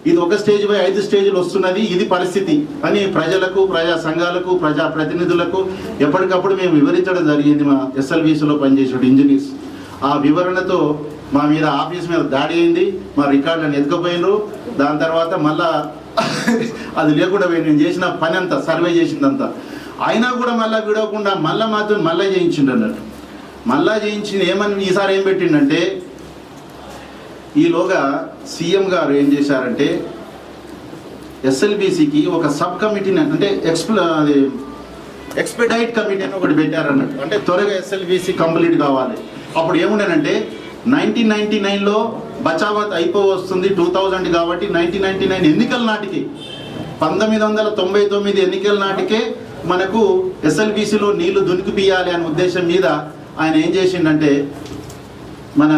ఇది ఒక స్టేజ్ పై 5 స్టేజ్లు వస్తున్నది, ఇది పరిస్థితి అని ప్రజలకు, ప్రజా సంఘాలకు, ప్రజా ప్రతినిధులకు ఎప్పటికప్పుడు మేము వివరించడం జరిగింది. మా ఎస్ఎల్బీసీలో పనిచేసే ఇంజనీర్స్ ఆ వివరణతో మా మీద ఆఫీస్ మీద దాడి అయింది, మా రికార్డులను ఎత్తుకుపోయినారు. దాని తర్వాత మళ్ళా అది లేకుండా నేను చేసిన పని అంతా, సర్వే చేసిందంతా అయినా కూడా మళ్ళీ విడవకుండా మళ్ళీ మాత్రం మళ్ళీ చేయించిండు అన్నట్టు. మళ్ళా చేయించింది ఏమని ఈసారి ఏం పెట్టిండంటే, ఈలోగా సీఎం గారు ఏం చేశారంటే ఎస్ఎల్బీసీకి ఒక సబ్ కమిటీని, అంటే ఎక్స్పెడైట్ కమిటీ అని ఒకటి పెట్టారన్నట్టు. అంటే త్వరగా ఎస్ఎల్బీసీ కంప్లీట్ కావాలి. అప్పుడు ఏముండేనంటే 1999లో బచావత్ అయిపోవస్తుంది 2000 కాబట్టి 1999 ఎన్నికల నాటికి 1999 ఎన్నికల నాటికే మనకు ఎస్ఎల్బీసీలో నీళ్లు దునికిపియాలి అనే ఉద్దేశం మీద ఆయన ఏం చేసిండంటే మన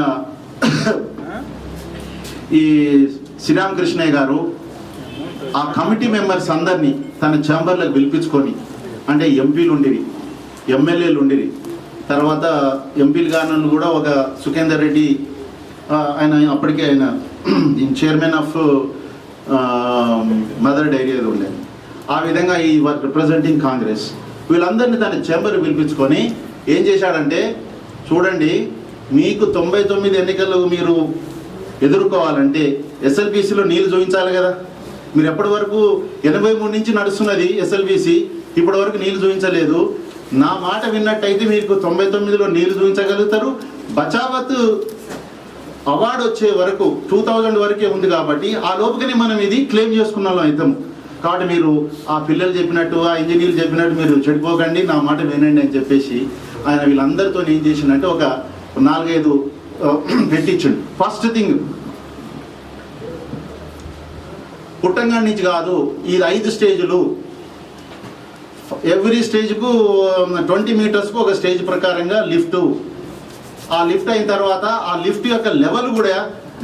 ఈ శ్రీరామకృష్ణయ్య గారు ఆ కమిటీ మెంబర్స్ అందరినీ తన ఛాంబర్లకు పిలిపించుకొని, అంటే ఎంపీలు ఉండిరి, ఎమ్మెల్యేలు ఉండిరి, తర్వాత ఎంపీలు గాను కూడా ఒక సుఖేందర్ రెడ్డి ఆయన అప్పటికే ఆయన చైర్మన్ ఆఫ్ మదర్ డైరీ అది ఉండేది. ఆ విధంగా ఈ రిప్రజెంటింగ్ కాంగ్రెస్ వీళ్ళందరినీ తన ఛాంబర్ పిలిపించుకొని ఏం చేశాడంటే, చూడండి మీకు 99 ఎన్నికలు మీరు ఎదుర్కోవాలంటే ఎస్ఎల్బీసీలో నీళ్లు చూపించాలి కదా. మీరు ఎప్పటి వరకు 83 నుంచి నడుస్తున్నది ఎస్ఎల్బీసీ, ఇప్పటి వరకు నీళ్లు చూపించలేదు. నా మాట విన్నట్టయితే మీకు 99లో నీళ్లు చూపించగలుగుతారు. బచావత్ అవార్డు వచ్చే వరకు 2000 వరకే ఉంది కాబట్టి ఆ లోపుగానే మనం ఇది క్లెయిమ్ చేసుకున్న వాళ్ళం అవుతాము. కాబట్టి మీరు ఆ పిల్లలు చెప్పినట్టు, ఆ ఇంజనీర్లు చెప్పినట్టు మీరు చెడిపోకండి, నా మాట వినండి అని చెప్పేసి ఆయన వీళ్ళందరితో ఏం చేసిందంటే ఒక 4-5 పెట్టించండి. ఫస్ట్ థింగ్, పుట్టంగాడి నుంచి కాదు, ఇది 5 స్టేజ్లు, ఎవ్రీ స్టేజ్కు 20 మీటర్స్కు ఒక స్టేజ్ ప్రకారంగా లిఫ్ట్. ఆ లిఫ్ట్ అయిన తర్వాత ఆ లిఫ్ట్ యొక్క లెవెల్ కూడా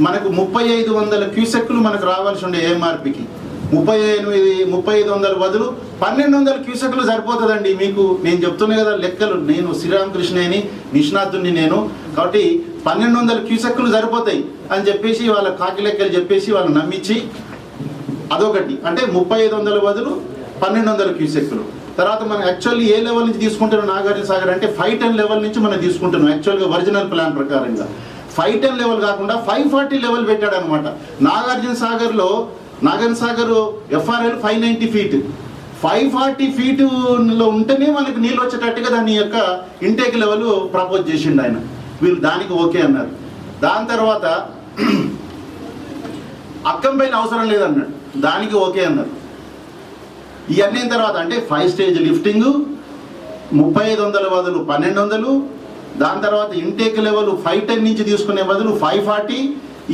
మనకు 3500 క్యూసెక్లు మనకు రావాల్సి ఉండే ఏఎంఆర్పికి. 3500 బదులు 1200 క్యూసెక్లు సరిపోతుందండి. మీకు నేను చెప్తున్నా కదా లెక్కలు, నేను శ్రీరామకృష్ణని నిష్ణాతుని నేను, కాబట్టి 1200 క్యూసెక్లు సరిపోతాయి అని చెప్పేసి వాళ్ళ కాకి లెక్కలు చెప్పేసి వాళ్ళు నమ్మించి అదొకటి, అంటే 3500 బదులు 1200 క్యూసెక్లు. తర్వాత మనం యాక్చువల్లీ ఏ లెవెల్ నుంచి తీసుకుంటున్నాం నాగార్జున సాగర్ అంటే 510 లెవెల్ నుంచి మనం తీసుకుంటున్నాం. యాక్చువల్గా ఒరిజినల్ ప్లాన్ ప్రకారంగా 510 లెవెల్ కాకుండా 540 లెవెల్ పెట్టాడు అనమాట. నాగార్జున సాగర్ ఎఫ్ఆర్ఎల్ 590 ఫీట్, 540 ఫీట్లో ఉంటేనే మనకు నీళ్ళు వచ్చేటట్టుగా దాని యొక్క ఇంటేక్ లెవెల్ ప్రపోజ్ చేసిండు ఆయన. వీళ్ళు దానికి ఓకే అన్నారు. దాని తర్వాత అక్కంపైన అవసరం లేదన్నాడు, దానికి ఓకే అన్నారు. ఇవన్నీ తర్వాత అంటే 5 స్టేజ్ లిఫ్టింగ్, 3500 బదులు 1200, దాని తర్వాత ఇంటేక్ లెవెల్ 510 నుంచి తీసుకునే బదులు 540,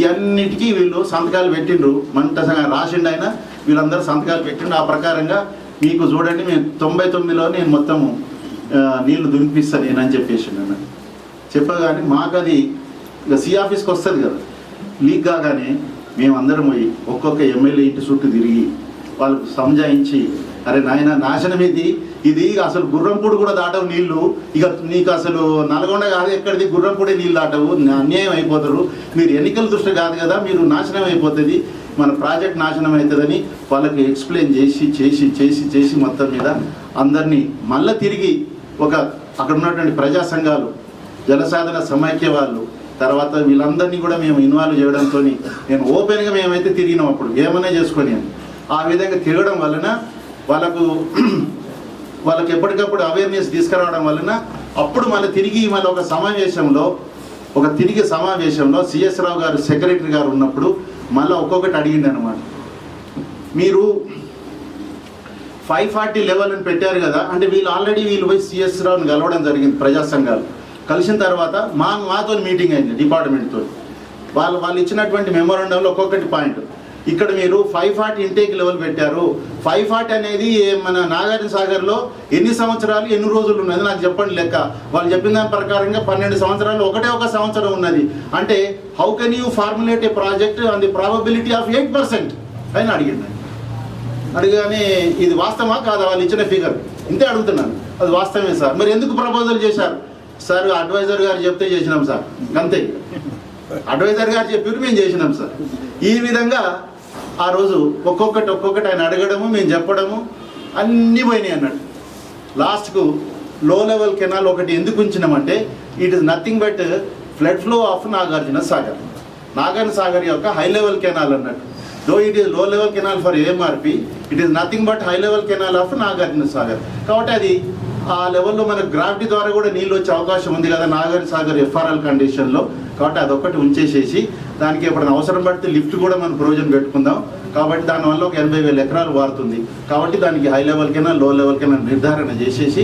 ఇవన్నిటికీ వీళ్ళు సంతకాలు పెట్టిండ్రు. మంటసంగా రాసిండు ఆయన, వీళ్ళందరూ సంతకాలు పెట్టిండు. ఆ ప్రకారంగా మీకు చూడండి, మేము 99లో నేను మొత్తం నీళ్లు దునిపిస్తాను నేనని చెప్పేసిండు అన్న. చెప్పగానే మాకు అది ఇక సి ఆఫీస్కి వస్తుంది కదా, లీక్ కాగానే మేమందరం పోయి ఒక్కొక్క ఎమ్మెల్యే ఇంటి చుట్టూ తిరిగి వాళ్ళకు సంజాయించి, అరే నాయన నాశనం ఇది అసలు గుర్రంపూడి కూడా దాటవు నీళ్లు, ఇక నీకు అసలు నల్గొండ కాదు ఎక్కడిది గుర్రంపూడి నీళ్ళు దాటవు, అన్యాయం అయిపోతారు, మీరు ఎన్నికల దృష్టి కాదు కదా, మీరు నాశనం అయిపోతుంది, మన ప్రాజెక్ట్ నాశనం అవుతుందని వాళ్ళకి ఎక్స్ప్లెయిన్ చేసి మొత్తం మీద అందరినీ మళ్ళీ తిరిగి అక్కడ ఉన్నటువంటి ప్రజా సంఘాలు, జనసాధన సమైక్య వాళ్ళు, తర్వాత వీళ్ళందరినీ కూడా మేము ఇన్వాల్వ్ చేయడంతో నేను ఓపెన్గా మేమైతే తిరిగినాం. అప్పుడు ఏమన్నా చేసుకొని ఆ విధంగా తిరగడం వలన వాళ్ళకి ఎప్పటికప్పుడు అవేర్నెస్ తీసుకురావడం వలన అప్పుడు మళ్ళీ తిరిగి ఒక సమావేశంలో సిఎస్ రావు గారు సెక్రటరీ గారు ఉన్నప్పుడు మళ్ళీ ఒక్కొక్కటి అడిగింది అనమాట. మీరు 540 లెవెల్ అని పెట్టారు కదా అంటే, వీళ్ళు పోయి సిఎస్ రావుని కలవడం జరిగింది. ప్రజా సంఘాలు కలిసిన తర్వాత మాతో మీటింగ్ అయింది డిపార్ట్మెంట్తో. వాళ్ళు ఇచ్చినటువంటి మెమోరాండంలో ఒక్కొక్కటి పాయింట్, ఇక్కడ మీరు 540 ఇంటేక్ లెవెల్ పెట్టారు. 540 అనేది మన నాగార్జున సాగర్లో ఎన్ని సంవత్సరాలు ఎన్ని రోజులు ఉన్నది నాకు చెప్పండి లెక్క. వాళ్ళు చెప్పిన దాని ప్రకారంగా 12 సంవత్సరాలు, ఒక సంవత్సరం ఉన్నది. అంటే how can you formulate A project on the probability of 8% అని అడిగింది. అడిగానే ఇది వాస్తవమా కాదా, వాళ్ళు ఇచ్చిన ఫిగర్ ఇంతే అడుగుతున్నాను. అది వాస్తవమే సార్, మరి ఎందుకు ప్రపోజల్ చేశారు సార్? అడ్వైజర్ గారు చెప్తే చేసినాం సార్, అంతే. అడ్వైజర్ గారు చెప్పారు, మేము చేసినాం సార్. ఈ విధంగా ఆ రోజు ఒక్కొక్కటి ఆయన అడగడము, మేము చెప్పడము అన్నీ పోయినాయి అన్నట్టు. లాస్ట్కు లో లెవెల్ కెనాల్ ఒకటి ఎందుకు ఉంచినామంటే it is nothing but flood flow of Nagarjuna Sagar యొక్క హై లెవెల్ కెనాల్ అన్నట్టు. Though it is low level canal for AMRP, it is nothing but high level canal of Nagarjuna Sagar. కాబట్టి అది ఆ లెవెల్లో మనకు గ్రావిటీ ద్వారా కూడా నీళ్ళు వచ్చే అవకాశం ఉంది కదా నాగార్జున సాగర్ ఎఫ్ఆర్ఎల్ కండిషన్లో. కాబట్టి అదొక్కటి ఉంచేసేసి దానికి ఎప్పుడైనా అవసరం పడితే లిఫ్ట్ కూడా మనం ప్రొవిజన్ పెట్టుకుందాం. కాబట్టి దానివల్ల ఒక 80,000 ఎకరాలు వారుతుంది. కాబట్టి దానికి హై లెవెల్ కెనాల్, లో లెవెల్ కెనాల్ నిర్ధారణ చేసేసి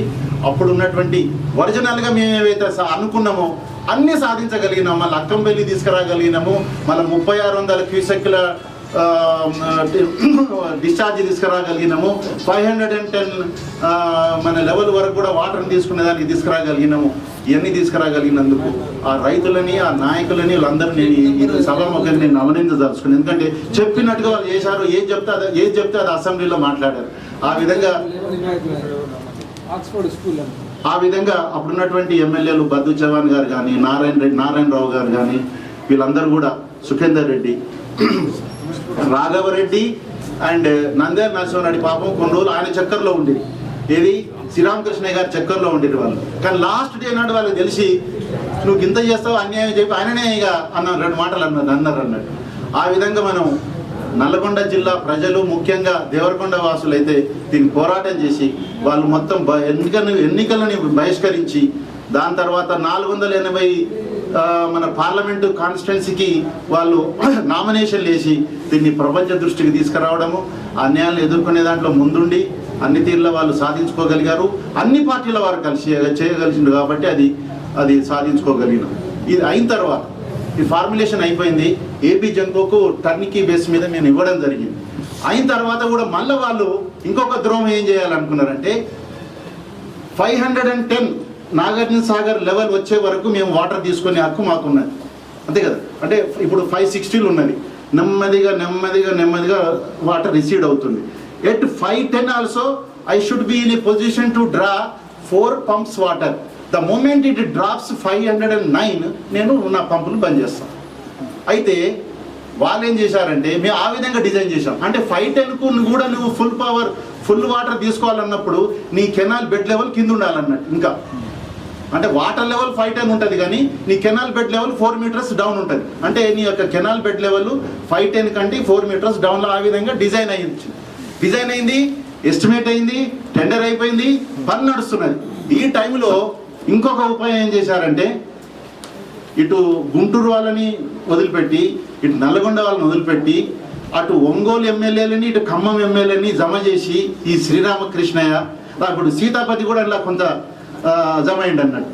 అప్పుడు ఉన్నటువంటి ఒరిజినల్గా మేము ఏవైతే అనుకున్నామో అన్నీ సాధించగలిగినాము. మళ్ళీ అక్కంపల్లి తీసుకురాగలిగినాము, మళ్ళీ 3600 క్యూసెక్ల డిశ్చార్జ్ తీసుకురాగలిగినాము, 510 మన లెవెల్ వరకు కూడా వాటర్ని తీసుకునేదానికి తీసుకురాగలిగినాము. ఇవన్నీ తీసుకురాగలిగినందుకు ఆ రైతులని, ఆ నాయకులని, వాళ్ళందరూ నేను సభాముఖంగా నేను అభినందించదలుచుకున్నాను. ఎందుకంటే చెప్పినట్టుగా వాళ్ళు చేశారు. ఏది చెప్తే అది అసెంబ్లీలో మాట్లాడారు. ఆ విధంగా అప్పుడున్నటువంటి ఎమ్మెల్యేలు బద్దు చవాన్ గారు కానీ, నారాయణరావు గారు కానీ, వీళ్ళందరూ కూడా, సుఖేందర్ రెడ్డి, రాఘవరెడ్డి అండ్ నందేర్ నరసింహారెడ్డి పాపం కొన్ని రోజులు ఆయన చక్కర్లో ఉండేది. ఏది శ్రీరామకృష్ణయ్య గారి చక్కర్లో ఉండేది వాళ్ళు. కానీ లాస్ట్ డే నాడు వాళ్ళకి తెలిసి నువ్వు ఇంత చేస్తావు అన్యాయం చెప్పి ఆయననే ఇక అన్న 2 మాటలు అన్నారు అన్నట్టు. ఆ విధంగా మనం నల్లగొండ జిల్లా ప్రజలు, ముఖ్యంగా దేవరకొండ వాసులు అయితే దీన్ని పోరాటం చేసి వాళ్ళు మొత్తం ఎన్నికలని బహిష్కరించి దాని తర్వాత 480 మన పార్లమెంటు కాన్స్టిట్యున్సీకి వాళ్ళు నామినేషన్లు వేసి దీన్ని ప్రపంచ దృష్టికి తీసుకురావడము, అన్యాయాలను ఎదుర్కొనే దాంట్లో ముందుండి అన్ని తీరులో వాళ్ళు సాధించుకోగలిగారు. అన్ని పార్టీల వారు కలిసి చేయగలిసిండు కాబట్టి అది సాధించుకోగలిగినాం. ఇది అయిన తర్వాత ఈ ఫార్ములేషన్ అయిపోయింది. ఏపీ జంకోకు టర్నికీ బేస్ మీద నేను ఇవ్వడం జరిగింది. అయిన తర్వాత కూడా మళ్ళీ వాళ్ళు ఇంకొక ద్రోహం ఏం చేయాలనుకున్నారంటే 510 నాగార్జున సాగర్ లెవెల్ వచ్చే వరకు మేము వాటర్ తీసుకునే హక్కు మాకున్నది, అంతే కదా. అంటే ఇప్పుడు 560 ఉన్నది, నెమ్మదిగా వాటర్ రిసీడ్ అవుతుంది. At 510 also I should be in a position to draw 4 pumps water. The moment it drops 509 నేను నా పంపులు బంద్ చేస్తాను. అయితే వాళ్ళు ఏం చేశారంటే మేము ఆ విధంగా డిజైన్ చేశాం. అంటే 510కు కూడా నువ్వు ఫుల్ వాటర్ తీసుకోవాలన్నప్పుడు నీ కెనాల్ బెడ్ లెవెల్ కింద ఉండాలన్నట్టు. ఇంకా అంటే వాటర్ లెవెల్ 510 ఉంటుంది కానీ నీ canal bed level 4 meters down ఉంటుంది. అంటే నీ యొక్క కెనాల్ బెడ్ లెవెల్ 510 కంటే 4 meters డౌన్లో ఆ విధంగా డిజైన్ అయింది, ఎస్టిమేట్ అయింది, టెండర్ అయిపోయింది, పని నడుస్తున్నది. ఈ టైంలో ఇంకొక ఉపాయం ఏం చేశారంటే ఇటు గుంటూరు వాళ్ళని వదిలిపెట్టి, ఇటు నల్గొండ వాళ్ళని వదిలిపెట్టి, అటు ఒంగోలు ఎమ్మెల్యేలని, ఇటు ఖమ్మం ఎమ్మెల్యేని జమ చేసి ఈ శ్రీరామకృష్ణయ్య, ఇప్పుడు సీతాపతి కూడా ఇలా కొంత జమ అయింది అన్నట్టు.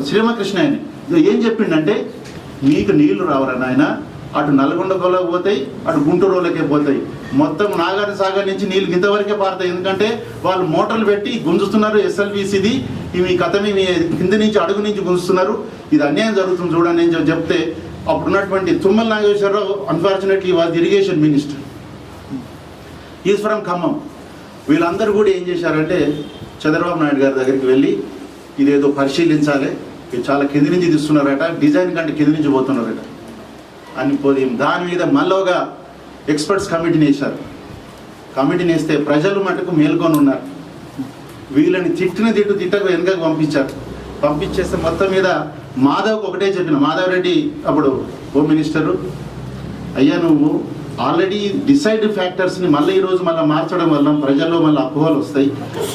శ్రీరామకృష్ణయ్యని ఏం చెప్పిండంటే మీకు నీళ్లు రావరా నాయన, అటు నల్గొండ గోలకు పోతాయి, అటు గుంటూరు వాళ్ళకే పోతాయి, మొత్తం నాగార్జున సాగర్ నుంచి నీళ్ళు ఇంతవరకే పారుతాయి. ఎందుకంటే వాళ్ళు మోటార్లు పెట్టి గుంజుతున్నారు, ఎస్ఎల్బీసీది మీ కథమే మీ కింద నుంచి అడుగు నుంచి గుంజుతున్నారు, ఇది అన్యాయం జరుగుతుంది చూడండి అని చెప్తే అప్పుడున్నటువంటి Tummala Nageswara Rao unfortunately was irrigation minister, is from Khammam. వీళ్ళందరూ కూడా ఏం చేశారంటే చంద్రబాబు నాయుడు గారి దగ్గరికి వెళ్ళి ఇదేదో పరిశీలించాలి, ఇది చాలా కింది నుంచి తీస్తున్నారట, డిజైన్ కంటే కింది నుంచి పోతున్నారట అని పోయి దాని మీద మళ్ళోగా ఎక్స్పర్ట్స్ కమిటీని వేశారు. కమిటీని వేస్తే ప్రజలు మటుకు మేల్కొని ఉన్నారు. వీళ్ళని తిట్టకు వెనుకకు పంపించేస్తే మొత్తం మీద మాధవ్కి ఒకటే చెప్పిన, మాధవ్ రెడ్డి అప్పుడు హోమ్ మినిస్టరు, అయ్యా నువ్వు ఆల్రెడీ డిసైడ్ ఫ్యాక్టర్స్ని మళ్ళీ ఈరోజు మార్చడం వల్ల ప్రజల్లో మళ్ళీ అపోహలు వస్తాయి.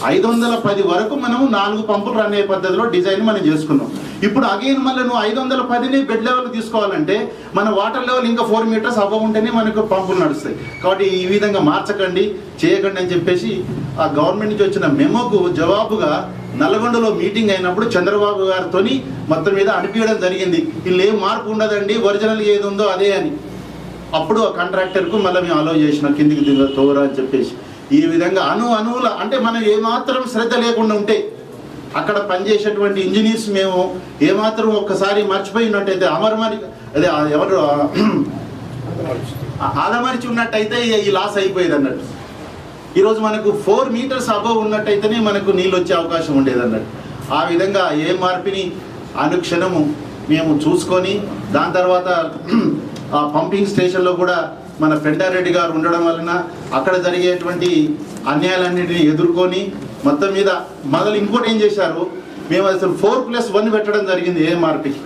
510 వరకు మనం 4 పంపులు రన్ అయ్యే పద్ధతిలో డిజైన్ మనం చేసుకున్నాం. ఇప్పుడు అగైన్ మళ్ళీ నువ్వు 510ని బెడ్ లెవెల్ తీసుకోవాలంటే మన వాటర్ లెవెల్ ఇంకా 4 meters అబవ్ ఉంటేనే మనకు పంపులు నడుస్తాయి. కాబట్టి ఈ విధంగా చేయకండి అని చెప్పేసి ఆ గవర్నమెంట్ నుంచి వచ్చిన మెమోకు జవాబుగా నల్గొండలో మీటింగ్ అయినప్పుడు చంద్రబాబు గారితో మొత్తం మీద అనిపించడం జరిగింది. వీళ్ళు ఏం మార్పు ఉండదండి, ఒరిజినల్ ఏది ఉందో అదే అని. అప్పుడు ఆ కాంట్రాక్టర్కు మళ్ళీ మేము అలో చేసిన కిందికి తోరా అని చెప్పేసి ఈ విధంగా అణువుల అంటే మనం ఏమాత్రం శ్రద్ధ లేకుండా ఉంటే అక్కడ పనిచేసేటువంటి ఇంజనీర్స్ మేము ఏమాత్రం ఒక్కసారి మర్చిపోయినట్టయితే ఆదమరిచి ఉన్నట్టయితే ఈ లాస్ అయిపోయేది అన్నట్టు. ఈరోజు మనకు 4 meters అబవ్ ఉన్నట్టయితేనే మనకు నీళ్ళు వచ్చే అవకాశం ఉండేది అన్నట్టు. ఆ విధంగా ఏ మార్పుని అనుక్షణము మేము చూసుకొని దాని తర్వాత ఆ పంపింగ్ స్టేషన్లో కూడా మన పెంటారెడ్డి గారు ఉండడం వలన అక్కడ జరిగేటువంటి అన్యాయాలన్నింటినీ ఎదుర్కొని మొత్తం మీద మొదలు ఇంకోటి ఏం చేశారు, మేము అసలు 4+1 పెట్టడం జరిగింది ఏఎంఆర్పీకి.